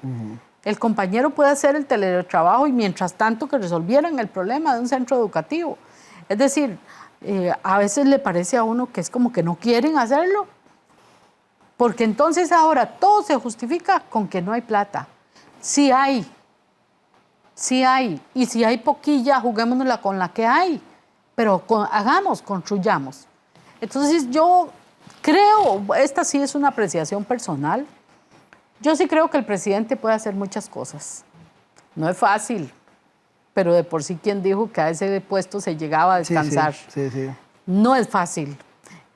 El compañero puede hacer el teletrabajo y mientras tanto que resolvieran el problema de un centro educativo. Es decir, a veces le parece a uno que es como que no quieren hacerlo, porque entonces ahora todo se justifica con que no hay plata. Sí hay, y si hay poquilla, juguémonosla con la que hay. pero hagamos, construyamos. Entonces yo creo, esta sí es una apreciación personal, yo sí creo que el presidente puede hacer muchas cosas. No es fácil, pero de por sí, ¿quién dijo que a ese puesto se llegaba a descansar? Sí. No es fácil.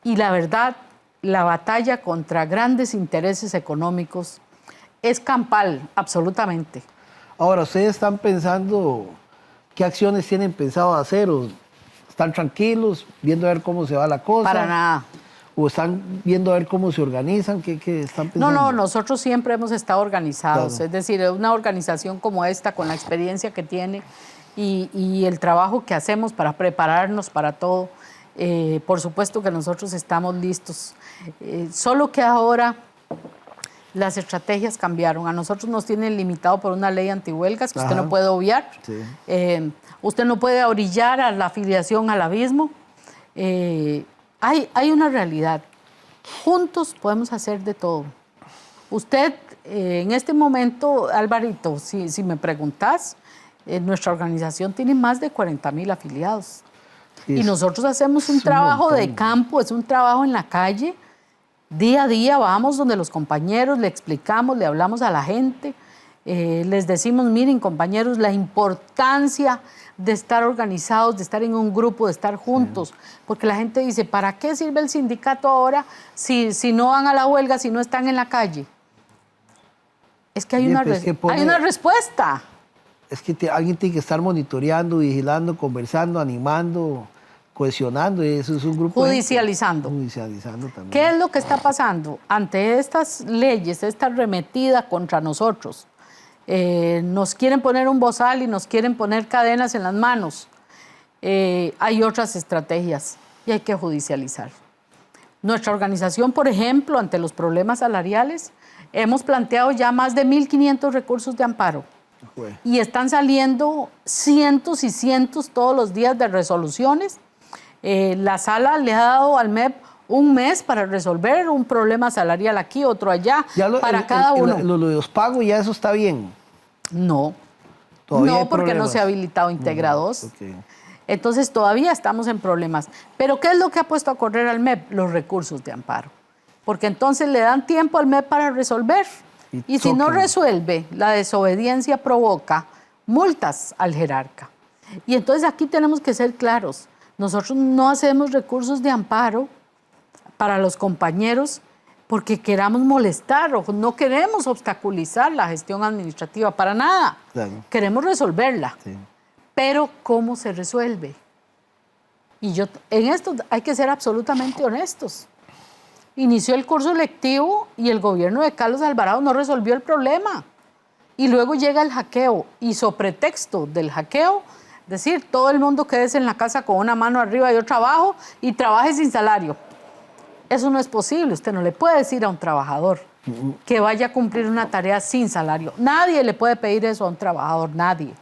Y la verdad, la batalla contra grandes intereses económicos es campal, absolutamente. Ahora, ¿ustedes están pensando qué acciones tienen pensado hacer? ¿O están tranquilos, viendo a ver cómo se va la cosa? Para nada. ¿O están viendo a ver cómo se organizan? ¿Qué están pensando? No, nosotros siempre hemos estado organizados. Claro. Es decir, una organización como esta, con la experiencia que tiene y el trabajo que hacemos para prepararnos para todo, por supuesto que nosotros estamos listos. Solo que ahora las estrategias cambiaron. A nosotros nos tienen limitado por una ley antihuelgas que usted no puede obviar. Sí. Usted no puede orillar a la afiliación al abismo. Hay una realidad. Juntos podemos hacer de todo. Usted, en este momento, Alvarito, si me preguntas, nuestra organización tiene más de 40,000 afiliados. Y nosotros hacemos un trabajo de campo, es un trabajo en la calle. Día a día vamos donde los compañeros, le explicamos, le hablamos a la gente, les decimos, miren compañeros, la importancia de estar organizados, de estar en un grupo, de estar juntos. Porque la gente dice, ¿para qué sirve el sindicato ahora si no van a la huelga, si no están en la calle? Es que hay, una respuesta. Es que alguien tiene que estar monitoreando, vigilando, conversando, animando, cohesionando, y eso es un grupo... Judicializando. Judicializando también. ¿Qué es lo que está pasando? Ante estas leyes, esta arremetida contra nosotros, nos quieren poner un bozal y nos quieren poner cadenas en las manos. Hay otras estrategias y hay que judicializar. Nuestra organización, por ejemplo, ante los problemas salariales, hemos planteado ya más de 1.500 recursos de amparo. Y están saliendo cientos y cientos todos los días de resoluciones. La sala le ha dado al MEP un mes para resolver un problema salarial aquí, otro allá, para cada uno. Lo de los pagos, ya eso está bien. No, Todavía porque no se ha habilitado Integra 2. Okay. Entonces todavía estamos en problemas. Pero ¿qué es lo que ha puesto a correr al MEP? Los recursos de amparo. Porque entonces le dan tiempo al MEP para resolver. Y si no resuelve, la desobediencia provoca multas al jerarca. Y entonces aquí tenemos que ser claros. Nosotros no hacemos recursos de amparo para los compañeros porque queramos molestar o no queremos obstaculizar la gestión administrativa, para nada. Claro. Queremos resolverla. Sí. Pero ¿cómo se resuelve? Y en esto hay que ser absolutamente honestos. Inició el curso lectivo y el gobierno de Carlos Alvarado no resolvió el problema. Y luego llega el hackeo y sobre pretexto del hackeo, decir, todo el mundo quédese en la casa con una mano arriba y otra abajo y trabaje sin salario. Eso no es posible. Usted no le puede decir a un trabajador que vaya a cumplir una tarea sin salario. Nadie le puede pedir eso a un trabajador, nadie.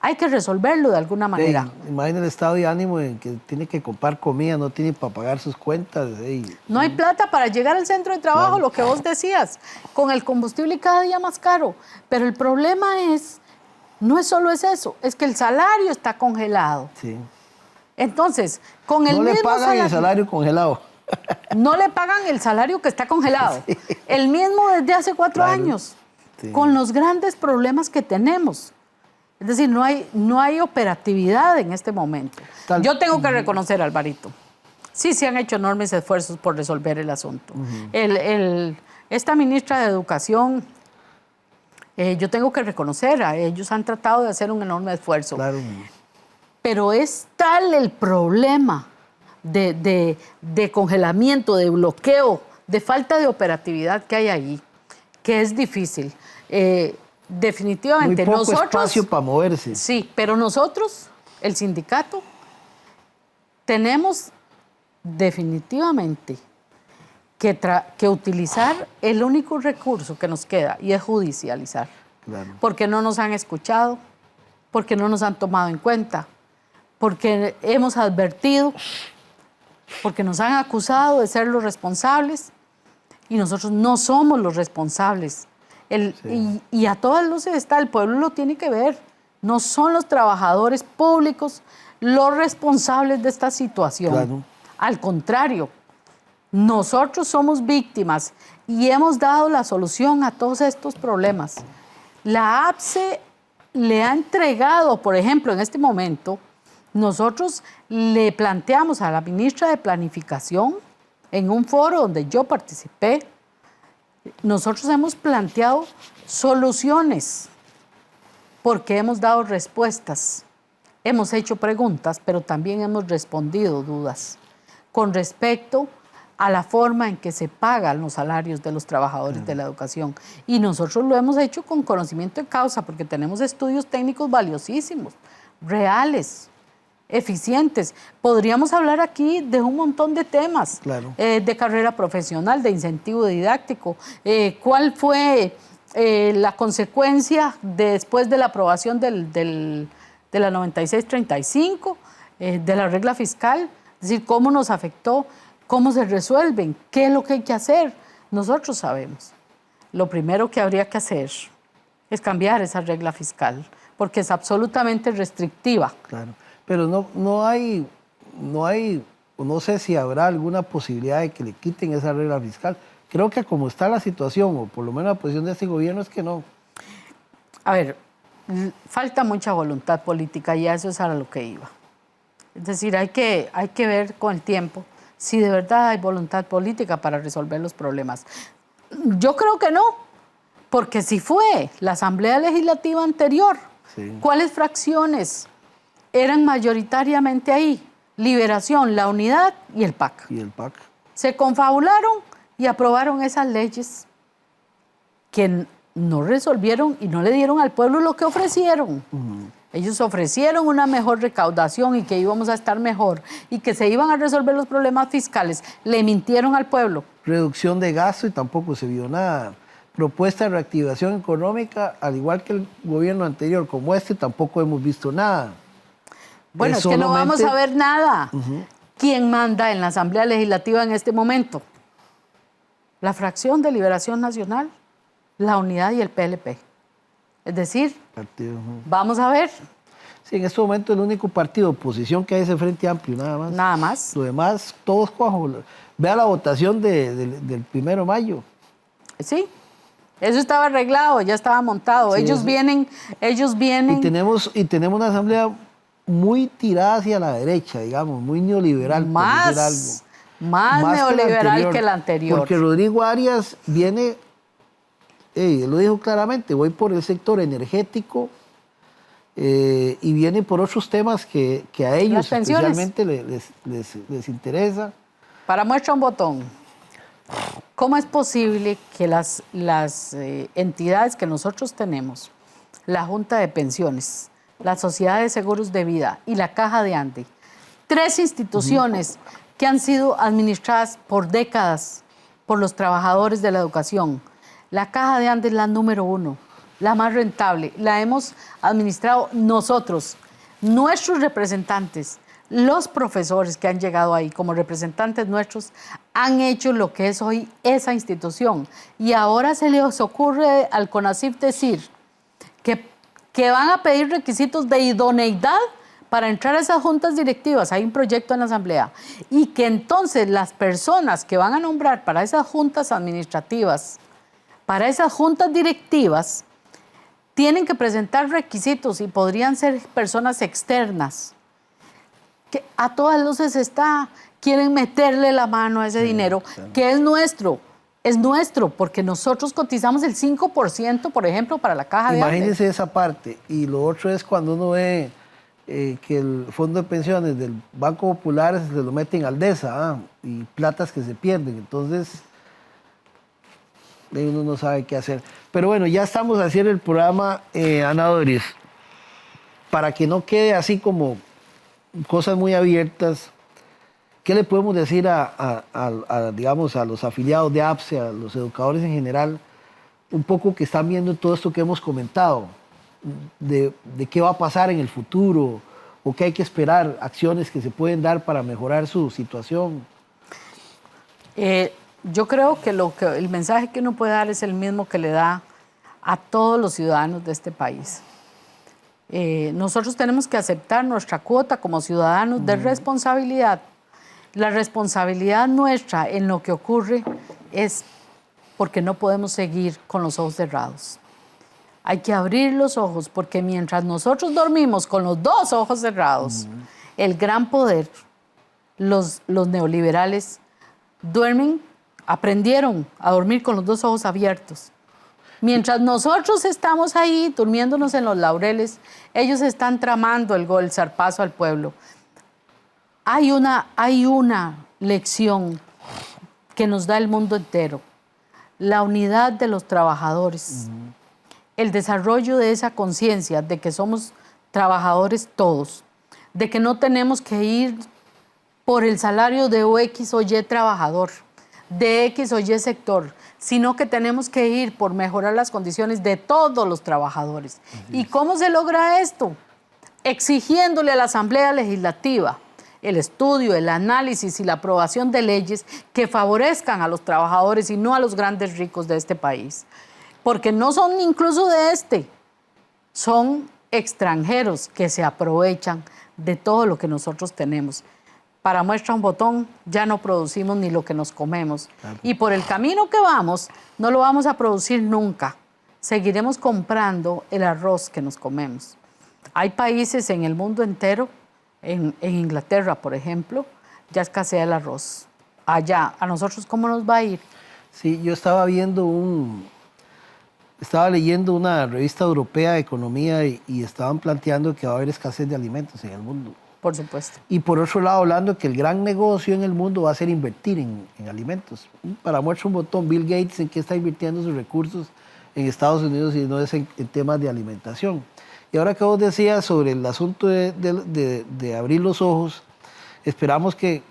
Hay que resolverlo de alguna manera. Imagina el estado de ánimo en que tiene que comprar comida, no tiene para pagar sus cuentas. No hay plata para llegar al centro de trabajo, claro. Lo que vos decías, con el combustible cada día más caro. Pero el problema no es solo eso, es que el salario está congelado. Sí. Entonces, con el mismo salario... No le pagan el salario congelado. No le pagan el salario que está congelado. Sí. El mismo desde hace 4 años, sí. Con los grandes problemas que tenemos. Es decir, no hay operatividad en este momento. Yo tengo que reconocer, Alvarito, sí se han hecho enormes esfuerzos por resolver el asunto. Esta ministra de Educación, yo tengo que reconocer, ellos han tratado de hacer un enorme esfuerzo. Claro. Pero es tal el problema de congelamiento, de bloqueo, de falta de operatividad que hay ahí, que es difícil. Definitivamente. Muy poco espacio para moverse. Sí, pero nosotros, el sindicato, tenemos definitivamente que utilizar el único recurso que nos queda y es judicializar. Claro. Porque no nos han escuchado, porque no nos han tomado en cuenta, porque hemos advertido, porque nos han acusado de ser los responsables y nosotros no somos los responsables. Sí. Y a todas luces está, el pueblo lo tiene que ver. No son los trabajadores públicos los responsables de esta situación. Claro. Al contrario, nosotros somos víctimas y hemos dado la solución a todos estos problemas. La APSE le ha entregado, por ejemplo, en este momento, nosotros le planteamos a la ministra de Planificación, en un foro donde yo participé, nosotros hemos planteado soluciones porque hemos dado respuestas. Hemos hecho preguntas, pero también hemos respondido dudas con respecto a la forma en que se pagan los salarios de los trabajadores de la educación. Y nosotros lo hemos hecho con conocimiento de causa, porque tenemos estudios técnicos valiosísimos, reales, eficientes. Podríamos hablar aquí de un montón de temas, Claro. De carrera profesional, de incentivo didáctico, cuál fue la consecuencia después de la aprobación de la 9635, de la regla fiscal, es decir, cómo nos afectó, cómo se resuelven, qué es lo que hay que hacer. Nosotros sabemos. Lo primero que habría que hacer es cambiar esa regla fiscal, porque es absolutamente restrictiva. Claro, pero no sé si habrá alguna posibilidad de que le quiten esa regla fiscal. Creo que como está la situación, o por lo menos la posición de este gobierno, es que no. A ver, falta mucha voluntad política y a eso es a lo que iba. Es decir, hay que ver con el tiempo si de verdad hay voluntad política para resolver los problemas. Yo creo que no, porque si fue la Asamblea Legislativa anterior, Sí. ¿cuáles fracciones eran mayoritariamente ahí? Liberación, la Unidad y el PAC. Y el PAC. Se confabularon y aprobaron esas leyes que no resolvieron y no le dieron al pueblo lo que ofrecieron. Ellos ofrecieron una mejor recaudación y que íbamos a estar mejor y que se iban a resolver los problemas fiscales. Le mintieron al pueblo. Reducción de gasto y tampoco se vio nada. Propuesta de reactivación económica, al igual que el gobierno anterior, como este, tampoco hemos visto nada. Bueno, es que no vamos a ver nada. ¿Quién manda en la Asamblea Legislativa en este momento? La fracción de Liberación Nacional, la Unidad y el PLP. Es decir, vamos a ver. Sí, en este momento el único partido de oposición que hay es el Frente Amplio, nada más. Nada más. Lo demás, todos cuajos. Vea la votación del 1 de mayo. Sí, eso estaba arreglado, ya estaba montado. Sí, ellos vienen. Y tenemos una asamblea muy tirada hacia la derecha, digamos, muy neoliberal, por decir algo. Más neoliberal que la anterior. Porque Rodrigo Arias viene, lo dijo claramente, voy por el sector energético y viene por otros temas que a ellos especialmente les interesa. Para muestra un botón. ¿Cómo es posible que las entidades que nosotros tenemos, la Junta de Pensiones, la Sociedad de Seguros de Vida y la Caja de Ande, 3 instituciones que han sido administradas por décadas por los trabajadores de la educación? La Caja de Ande es la número 1, la más rentable. La hemos administrado nosotros, nuestros representantes, los profesores que han llegado ahí como representantes nuestros han hecho lo que es hoy esa institución. Y ahora se les ocurre al CONACYT decir que van a pedir requisitos de idoneidad para entrar a esas juntas directivas. Hay un proyecto en la Asamblea. Y que entonces las personas que van a nombrar para esas juntas administrativas, para esas juntas directivas, tienen que presentar requisitos y podrían ser personas externas. Que a todas luces quieren meterle la mano a ese dinero, que es nuestro, porque nosotros cotizamos el 5%, por ejemplo, para la Caja de Ande. Imagínense esa parte. Y lo otro es cuando uno ve que el fondo de pensiones del Banco Popular se lo meten al DESA y platas que se pierden. Entonces, uno no sabe qué hacer. Pero bueno, ya estamos haciendo el programa, Ana Doris, para que no quede así como cosas muy abiertas. ¿Qué le podemos decir digamos, a los afiliados de APSE, a los educadores en general, un poco que están viendo todo esto que hemos comentado, de qué va a pasar en el futuro, o qué hay que esperar, acciones que se pueden dar para mejorar su situación? Yo creo que el mensaje que uno puede dar es el mismo que le da a todos los ciudadanos de este país. Nosotros tenemos que aceptar nuestra cuota como ciudadanos de responsabilidad. La responsabilidad nuestra en lo que ocurre es porque no podemos seguir con los ojos cerrados. Hay que abrir los ojos porque mientras nosotros dormimos con los dos ojos cerrados, el gran poder, los neoliberales, aprendieron a dormir con los dos ojos abiertos. Mientras nosotros estamos ahí durmiéndonos en los laureles, ellos están tramando el zarpazo al pueblo. Hay una lección que nos da el mundo entero: la unidad de los trabajadores, el desarrollo de esa conciencia de que somos trabajadores todos, de que no tenemos que ir por el salario de X o Y trabajador, de X o Y sector, sino que tenemos que ir por mejorar las condiciones de todos los trabajadores. ¿Y cómo se logra esto? Exigiéndole a la Asamblea Legislativa el estudio, el análisis y la aprobación de leyes que favorezcan a los trabajadores y no a los grandes ricos de este país. Porque no son incluso son extranjeros que se aprovechan de todo lo que nosotros tenemos. Para muestra un botón, ya no producimos ni lo que nos comemos. Claro. Y por el camino que vamos, no lo vamos a producir nunca. Seguiremos comprando el arroz que nos comemos. Hay países en el mundo entero, en Inglaterra, por ejemplo, ya escasea el arroz. Allá, ¿a nosotros cómo nos va a ir? Sí, yo estaba leyendo una revista europea de economía y estaban planteando que va a haber escasez de alimentos en el mundo. Por supuesto. Y por otro lado, hablando que el gran negocio en el mundo va a ser invertir en alimentos. Para muestra un botón, Bill Gates, ¿en qué está invirtiendo sus recursos en Estados Unidos y no es en temas de alimentación? Y ahora que vos decías sobre el asunto de abrir los ojos, esperamos que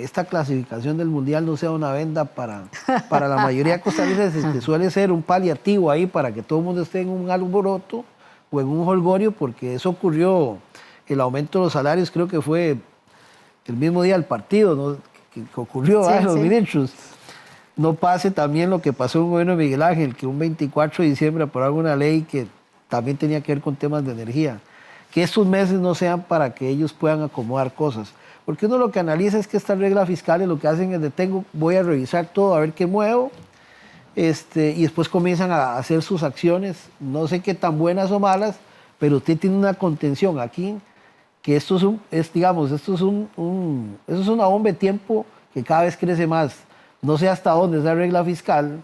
esta clasificación del Mundial no sea una venda para la mayoría de costarricenses, que suele ser un paliativo ahí para que todo el mundo esté en un alboroto o en un jolgorio, porque eso ocurrió. El aumento de los salarios creo que fue el mismo día del partido, ¿no? que ocurrió en los ministros. No pase también lo que pasó en el gobierno de Miguel Ángel, que un 24 de diciembre aprobaron una ley que también tenía que ver con temas de energía. Que estos meses no sean para que ellos puedan acomodar cosas. Porque uno lo que analiza es que estas reglas fiscales lo que hacen es voy a revisar todo, a ver qué muevo, y después comienzan a hacer sus acciones, no sé qué tan buenas o malas, pero usted tiene una contención aquí, que esto es una bomba de tiempo que cada vez crece más. No sé hasta dónde esa regla fiscal,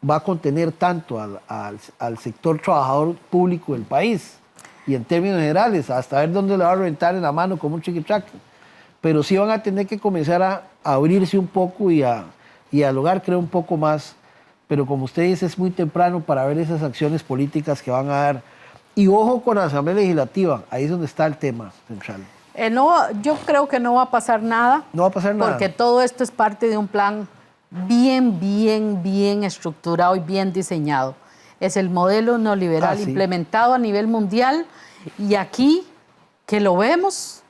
va a contener tanto al sector trabajador público del país, y en términos generales, hasta ver dónde le va a reventar en la mano como un chiquitraque. Pero sí van a tener que comenzar a abrirse un poco y a dialogar, creo, un poco más. Pero como usted dice, es muy temprano para ver esas acciones políticas que van a dar. Y ojo con la Asamblea Legislativa, ahí es donde está el tema central. Yo creo que no va a pasar nada. No va a pasar nada. Porque todo esto es parte de un plan bien estructurado y bien diseñado. Es el modelo neoliberal implementado a nivel mundial, y aquí que lo vemos,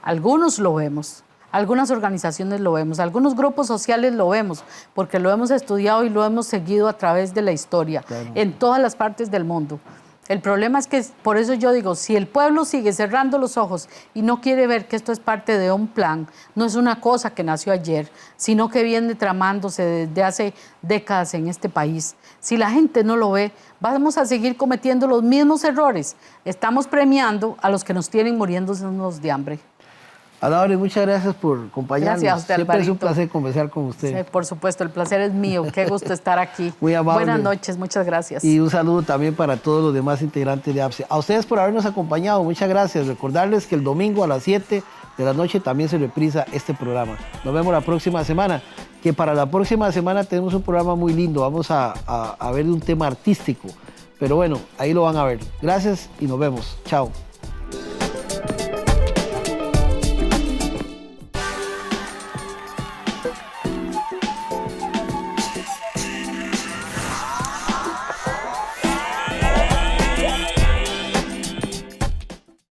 algunos lo vemos, algunas organizaciones lo vemos, algunos grupos sociales lo vemos, porque lo hemos estudiado y lo hemos seguido a través de la historia, claro, en todas las partes del mundo. El problema es que, por eso yo digo, si el pueblo sigue cerrando los ojos y no quiere ver que esto es parte de un plan, no es una cosa que nació ayer, sino que viene tramándose desde hace décadas en este país. Si la gente no lo ve, vamos a seguir cometiendo los mismos errores. Estamos premiando a los que nos tienen muriéndonos de hambre. Ana Doris, muchas gracias por acompañarnos. Gracias a usted, Siempre Alvarito. Es un placer conversar con usted. Sí, por supuesto, el placer es mío. Qué gusto estar aquí. Muy amable. Buenas noches, muchas gracias. Y un saludo también para todos los demás integrantes de APSE. A ustedes por habernos acompañado, muchas gracias. Recordarles que el domingo a las 7 de la noche también se reprisa este programa. Nos vemos la próxima semana, que para la próxima semana tenemos un programa muy lindo. Vamos a ver de un tema artístico. Pero bueno, ahí lo van a ver. Gracias y nos vemos. Chao.